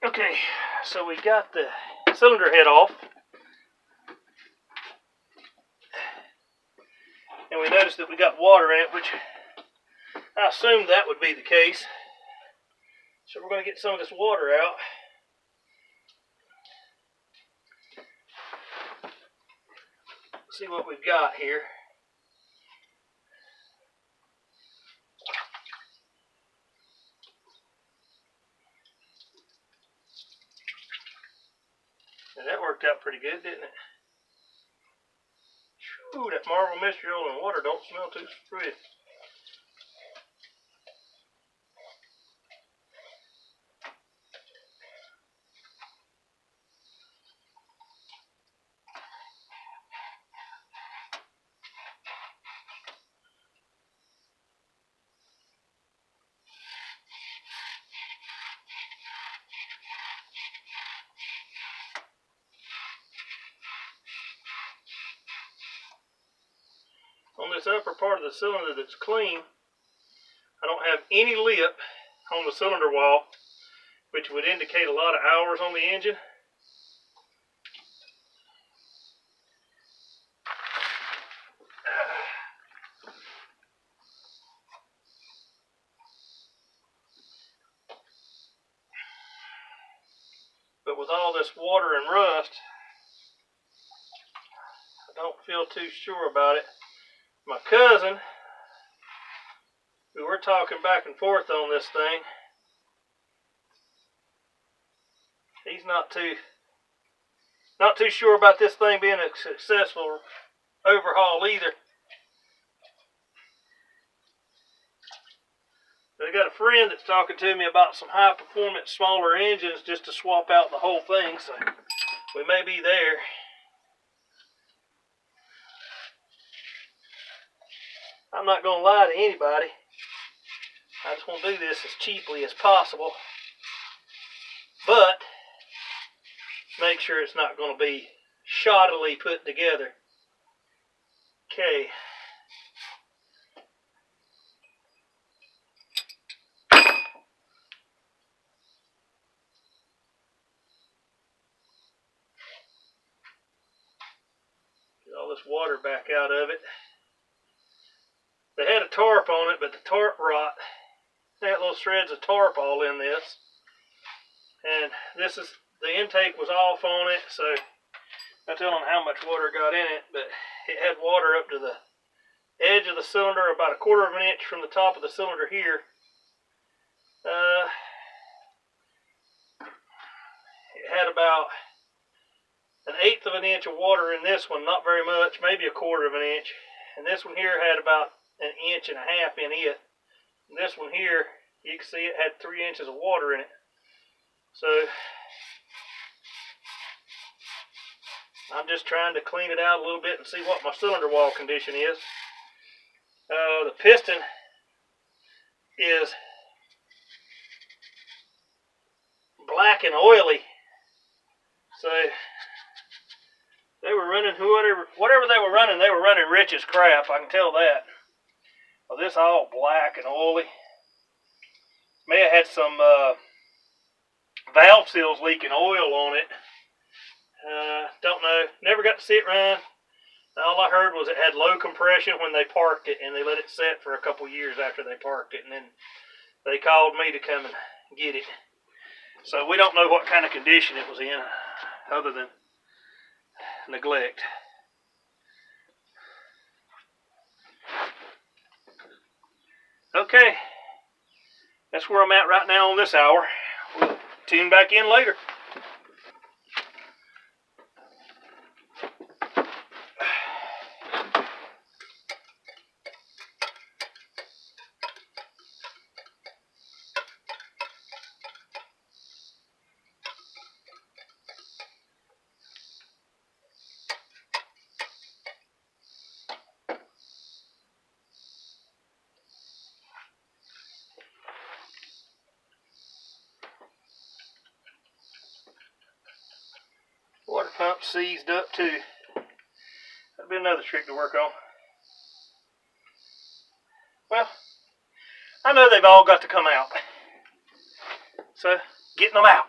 Okay, so we got the cylinder head off. And we noticed that we got water in it, which I assumed that would be the case. So we're going to get some of this water out. See what we've got here. And that worked out pretty good, didn't it? Ooh, that marble mystery oil and water don't smell too pretty. On this upper part of the cylinder that's clean, I don't have any lip on the cylinder wall, which would indicate a lot of hours on the engine. But with all this water and rust, I don't feel too sure about it. My cousin, who we're talking back and forth on this thing, he's not too sure about this thing being a successful overhaul either. I got a friend that's talking to me about some high performance smaller engines just to swap out the whole thing, so we may be there. I'm not going to lie to anybody. I just want to do this as cheaply as possible, but make sure it's not going to be shoddily put together. Okay. Get all this water back out of it. They had a tarp on it, but the tarp rot. They had little shreds of tarp all in this. And the intake was off on it, so I tell them how much water got in it, but it had water up to the edge of the cylinder, about 1/4 of an inch from the top of the cylinder here. It had about 1/8 of an inch of water in this one, not very much, maybe 1/4 of an inch. And this one here had about 1.5 inches in it. And this one here, you can see it had 3 inches of water in it. So I'm just trying to clean it out a little bit and see what my cylinder wall condition is. The piston is black and oily. So they were running whatever they were running rich as crap, I can tell that. Well, this all black and oily. May have had some valve seals leaking oil on it. Don't know. Never got to see it run. All I heard was it had low compression when they parked it, and they let it set for a couple years after they parked it, and then they called me to come and get it. So we don't know what kind of condition it was in, other than neglect. Okay, that's where I'm at right now on this hour. We'll tune back in later. Water pump seized up too. That'd be another trick to work on. Well, I know they've all got to come out. So, getting them out.